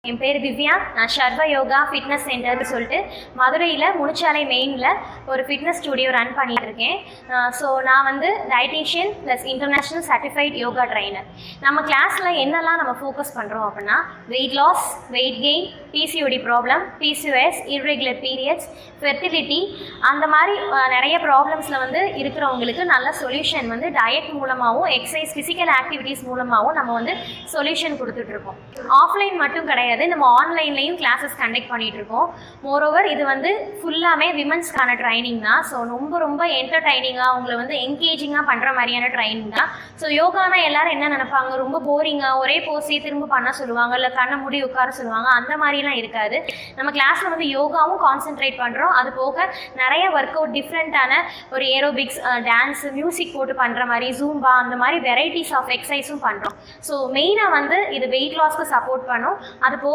என் பேர் திவ்யா. நான் சர்வ யோகா ஃபிட்னஸ் சென்டர்னு சொல்லிட்டு மதுரையில் முனிச்சாலை மெயினில் ஒரு ஃபிட்னஸ் ஸ்டுடியோ ரன் பண்ணிகிட்டு இருக்கேன். ஸோ நான் வந்து dietitian plus international certified yoga trainer. நம்ம கிளாஸில் என்னெல்லாம் நம்ம ஃபோக்கஸ் பண்ணுறோம் அப்படின்னா weight loss, weight gain, PCOD problem, PCOS, irregular periods, fertility, அந்த மாதிரி நிறைய ப்ராப்ளம்ஸில் வந்து இருக்கிறவங்களுக்கு நல்ல சொல்யூஷன் வந்து டயட் மூலமாகவும் எக்ஸசைஸ் ஃபிசிக்கல் ஆக்டிவிட்டீஸ் மூலமாகவும் நம்ம வந்து சொல்யூஷன் கொடுத்துட்ருக்கோம். ஆஃப்லைன் மட்டும் கிடையாது, நம்ம ஆன்லைன்லையும் கிளாஸஸ் கண்டக்ட் பண்ணிட்டு இருக்கோம். மோரோவர் இது வந்து ஃபுல்லாமே விமன்ஸ்க்கான ட்ரைனிங் தான். ஸோ ரொம்ப என்டர்டைனிங்காக அவங்கள வந்து என்கேஜிங்காக பண்ணுற மாதிரியான ட்ரைனிங் தான். ஸோ யோகானா எல்லாரும் என்ன நினைப்பாங்க, ரொம்ப போரிங்காக ஒரே போஸே திரும்ப பண்ண சொல்லுவாங்க, இல்லை கண்ணை மூடி உட்கார சொல்லுவாங்க. அந்த மாதிரிலாம் இருக்காது. நம்ம கிளாஸில் வந்து யோகாவும் கான்சென்ட்ரேட் பண்ணுறோம். அது போக நிறைய ஒர்க் அவுட், டிஃப்ரெண்ட்டான ஒரு ஏரோபிக்ஸ், டான்ஸ், மியூசிக் போட்டு பண்ணுற மாதிரி, ஜூம்பா, அந்த மாதிரி வெரைட்டிஸ் ஆஃப் எக்ஸசைஸும் பண்ணுறோம். ஸோ மெயினாக வந்து இது வெயிட் லாஸ்க்கு சப்போர்ட் பண்ணும். அது